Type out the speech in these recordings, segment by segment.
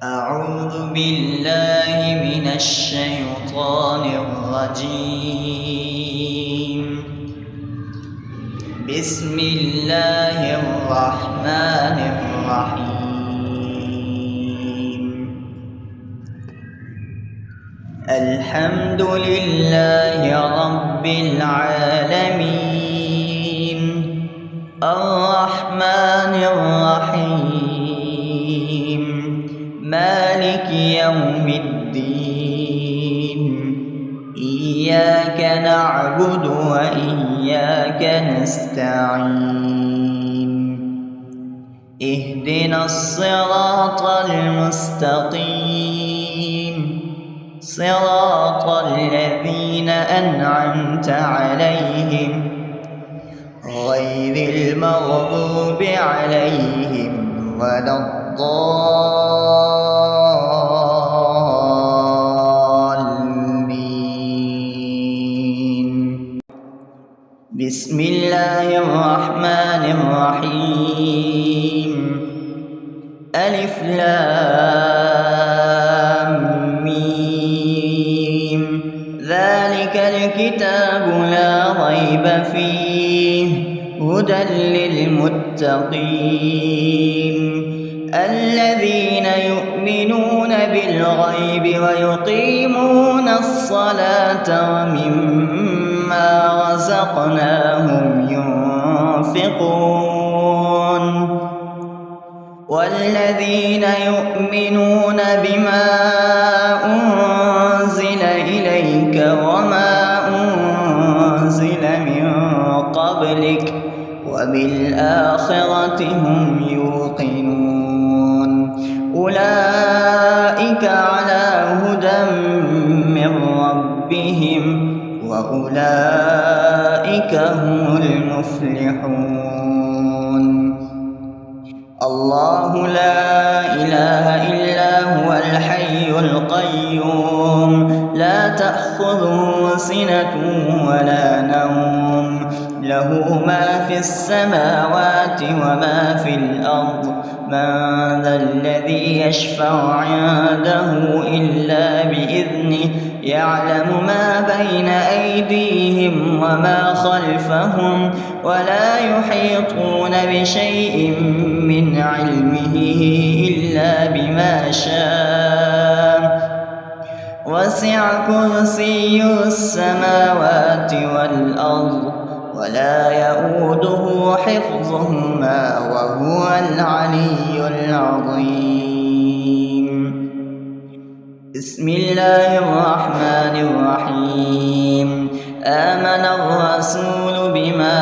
أعوذ بالله من الشيطان الرجيم. بسم الله الرحمن الرحيم. الحمد لله رب العالمين، الرحمن الرحيم، مالك يوم الدين. إياك نعبد وإياك نستعين. اهدنا الصراط المستقيم، صراط الذين أنعمت عليهم غير المغضوب عليهم ولا الضالين. بسم الله الرحمن الرحيم. ألف لام ميم. ذلك الكتاب لا ريب فيه هدى للمتقين الذين يؤمنون بالغيب ويقيمون الصلاة ومما رزقناهم ينفقون والذين يؤمنون بما أنزل إليك وما أنزل من قبلك وبالآخرة هم يوقنون أولئك على هدى من ربهم وأولئك هم المفلحون. الله لا إله إلا هو الحي القيوم لا تأخذه سنة ولا نوم له ما في السماوات وما في الأرض من ذا الذي يشفع عنده إلا بإذنه يعلم ما بين أيديهم وما خلفهم ولا يحيطون بشيء من علمه إلا بما شاء وسع كرسيه السماوات والأرض ولا يؤوده حفظهما وهو العلي العظيم. بسم الله الرحمن الرحيم. آمن الرسول بما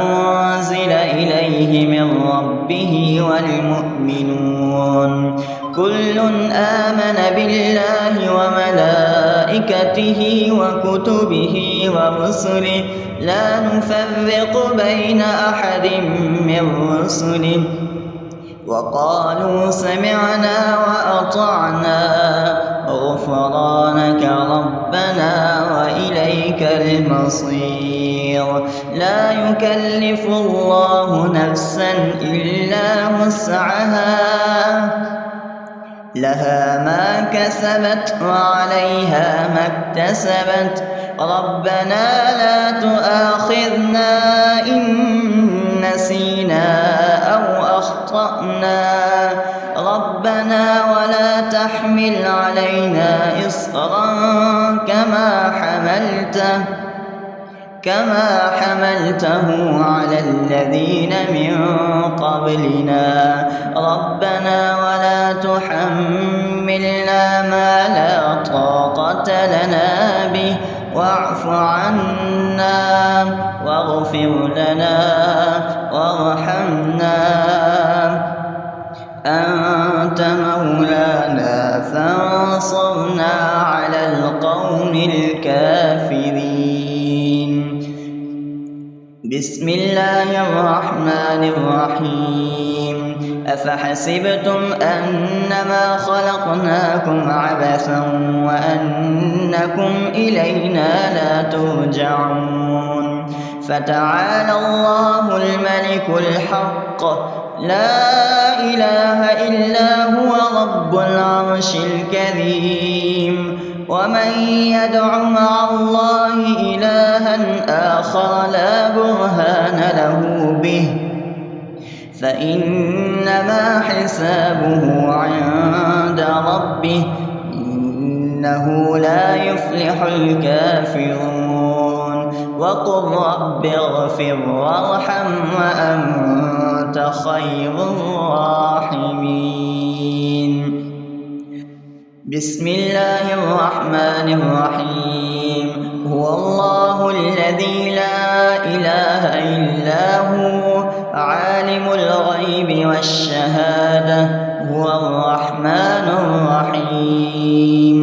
أنزل إليه من ربه والمؤمنون كل آمن بالله وملائكته وكتبه ورسله لا نفرق بين أحد من رسله وقالوا سمعنا وأطعنا غفرانك ربنا وإليك المصير. لا يكلف الله نفسا إلا وسعها لها ما كسبت وعليها ما اكتسبت ربنا لا تؤاخذنا إن نسينا أو أخطأنا ربنا ولا تحمل علينا إصرا كما حملته على الذين من قبلنا ربنا ولا تحملنا ما لا طاقة لنا به واعف عنا واغفر لنا وارحمنا أنت مولانا فانصرنا على القوم الكافرين. بسم الله الرحمن الرحيم. أفحسبتم أنما خلقناكم عبثا وأنكم إلينا لا ترجعون فتعالى الله الملك الحق لا إله إلا هو رب العرش الكريم. ومن يدع مع الله إلها آخر لا برهان له به فإنما حسابه عند ربه إنه لا يفلح الكافرون. وقل رب اغفر وارحم وأنت خير الراحمين. بسم الله الرحمن الرحيم. هو الله الذي لا إله إلا هو عالم الغيب والشهادة هو الرحمن الرحيم.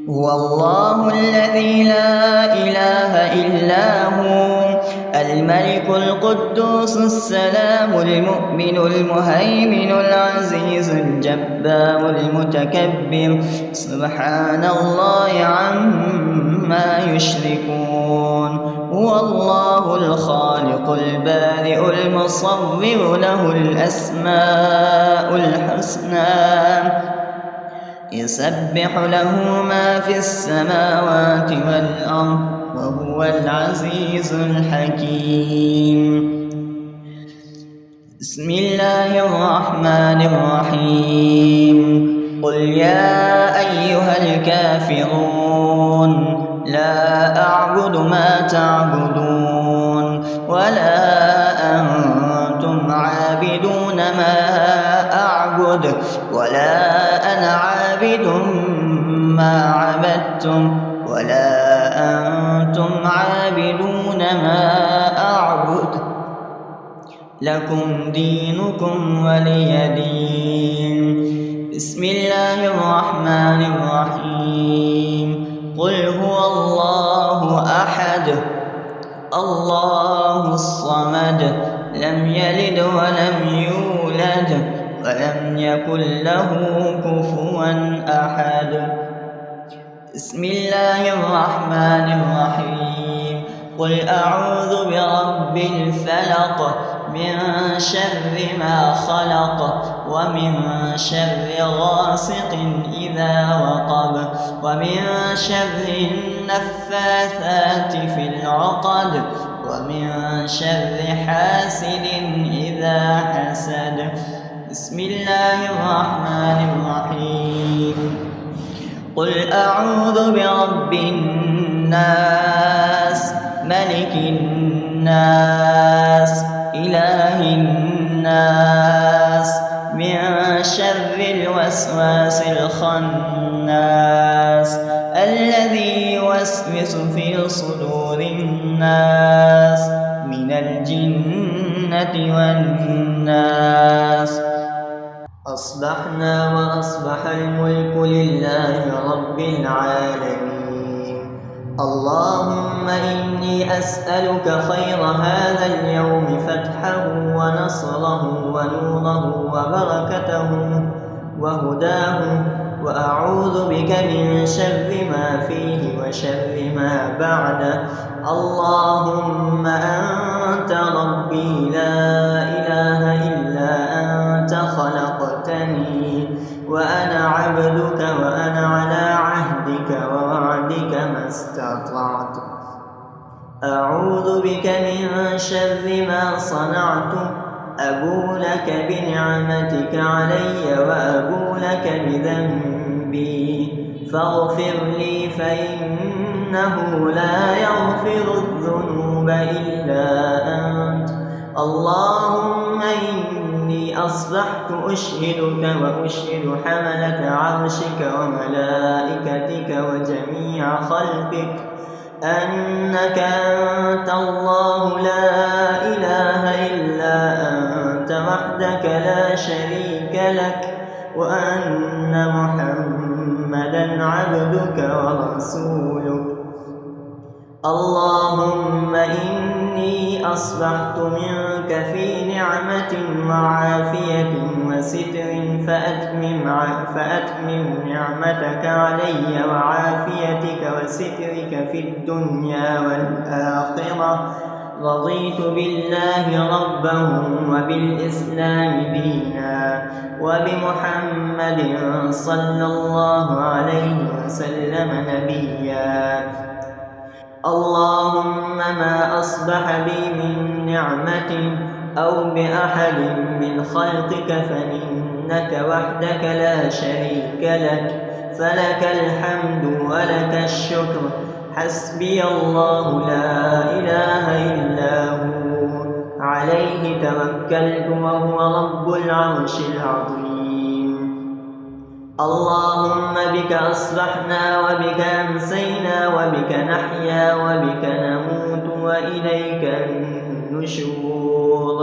هو الله الذي لا إله إلا هو الملك القدوس السلام المؤمن المهيمن العزيز الجبار المتكبر سبحان الله عما يشركون. هو الله الخالق البارئ المصور له الأسماء الحسنى يسبح له ما في السماوات والأرض وهو العزيز الحكيم. بسم الله الرحمن الرحيم. قل يا أيها الكافرون لا أعبد ما تعبدون ولا أنتم عابدون ما أعبد ولا أنا عابد ما عبدتم ولا أنتم عابدون ما أعبد لكم دينكم ولي دين. بسم الله الرحمن الرحيم. قل هو الله أحد الله الصمد لم يلد ولم يولد ولم يكن له كفوا أحد. بسم الله الرحمن الرحيم. قل أعوذ برب الفلق من شر ما خلق ومن شر غاسق إذا وقب ومن شر النفاثات في العقد ومن شر حاسد إذا حسد. بسم الله الرحمن الرحيم. قل أعوذ برب الناس ملك الناس إله الناس من شر الوسواس الخناس الذي يوسوس في صدور الناس من الجنة والناس. أصبحنا وأصبح الملك لله رب العالمين. اللهم إني أسألك خير هذا اليوم فتحه ونصره ونوره وبركته وهداه وأعوذ بك من شر ما فيه وشر ما بعده. اللهم أنت ربي لا إله إلا أنت خلقتني وأنا عبدك وأنا على عهدك ووعدك ما استطعت. أعوذ بك من شر ما صنعت أبو لك بنعمتك علي وأبو لك بذنبي فاغفر لي فإنه لا يغفر الذنوب إلا أنت. اللهم إني أصبحت أشهدك وأشهد حملة عرشك وملائكتك وجميع خلقك أنك أنت الله لا إله إلا أنت وحدك لا شريك لك وأن محمدا عبدك ورسولك. اللهم إني أصبحت منك في نعمة وعافية وستر فأتمم نعمتك علي وعافيتك وسترك في الدنيا والآخرة رضيت بالله ربا وبالإسلام دينا وبمحمد صلى الله عليه وسلم نبيا. اللهم ما أصبح بي من نعمة أو بأحد من خلقك فإنك وحدك لا شريك لك، فلك الحمد ولك الشكر. حسبي الله لا إله إلا هو، عليه توكلت وهو رب العرش العظيم. اللهم بك أصبحنا وبك أمسينا وبك نحيا وبك نموت وإليك النشور.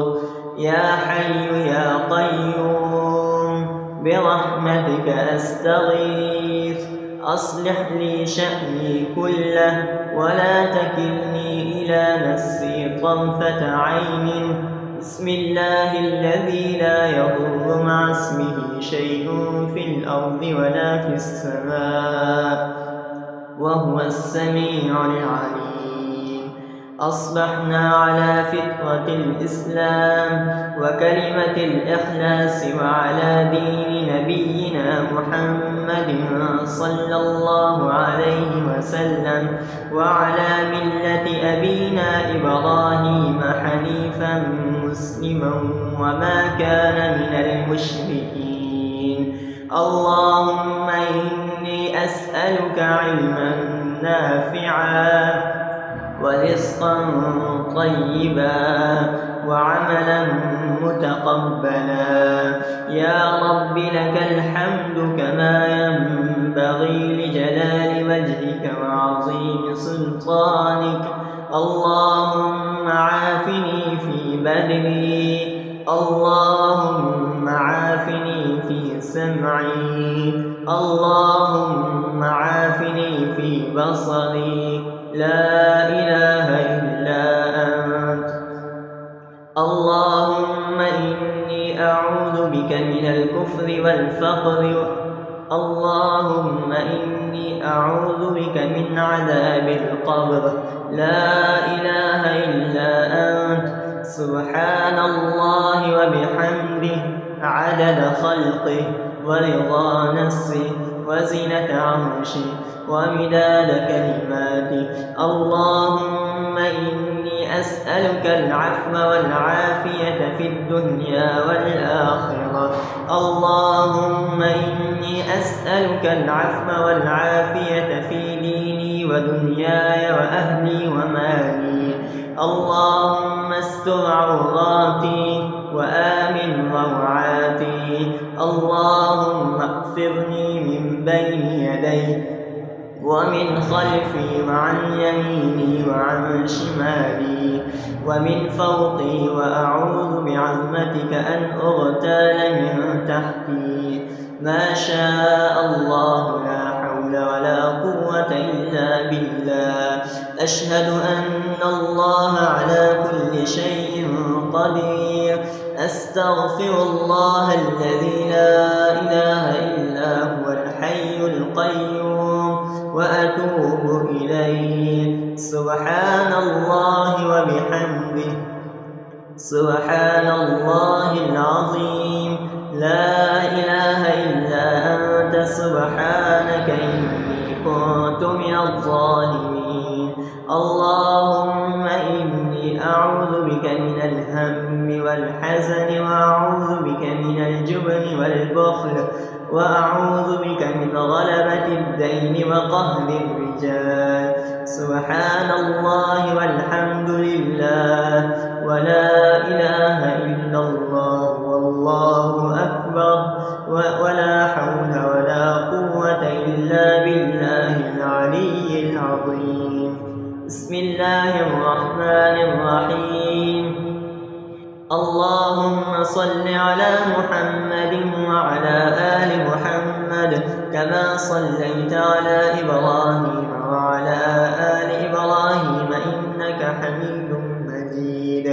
يا حي يا قيوم برحمتك أستغيث، أصلح لي شأني كله ولا تكلني إلى نفسي طرفة عين. بسم الله الذي لا يضر مع اسمه شيء في الأرض ولا في السماء وهو السميع العليم. أصبحنا على فطرة الإسلام وكلمة الإخلاص وعلى دين نبينا محمد صلى الله عليه وسلم وعلى ملة أبينا إبراهيم حنيفا مسلما وما كان من المشركين. اللهم إني أسألك علما نافعا ورزقا طيبا وعملا متقبلا. يا رب لك الحمد كما ينبغي لجلال وجهك وعظيم سلطانك. اللهم عافني في بدني، اللهم عافني في سمعي، اللهم عافني في بصري. لا إله إلا أنت. اللهم إني أعوذ بك من الكفر والفقر. اللهم إني أعوذ بك من عذاب القبر. لا إله إلا أنت. سبحان الله وبحمده عدد خلقه ورضا نفسه وزنة عرشه ومداد كلماته. اللهم إني أسألك العفو والعافية في الدنيا والآخرة. اللهم إني أسألك العفو والعافية في ديني ودنياي وأهلي ومالي. اللهم استر عوراتي وآمن روعاتي. اللهم اغفرني من بين يدي ومن خلفي وعن يميني وعن شمالي ومن فوقي، وأعوذ بعظمتك أن أغتال من تحتي. ما شاء الله، لا حول ولا قوة إلا بالله. أشهد أن الله على كل شيء قدير. أستغفر الله الذي لا إله إلا هو الحي القيوم وأتوب إليه. سبحان الله وبحمده، سبحان الله العظيم. لا إله إلا أنت، سبحانك إني كنت من الظالمين. اللهم إني أعوذ بك من الهم والحزن، وأعوذ بك من الجبن والبخل، وأعوذ بك من غلبة الدين وقهر الرجال. سبحان الله والحمد لله ولا إله إلا الله والله أكبر ولا حول ولا قوة إلا بالله العلي العظيم. بسم الله الرحمن الرحيم. اللهم صل على محمد وعلى آل محمد كما صليت على إبراهيم وعلى آل إبراهيم إنك حميد مجيد.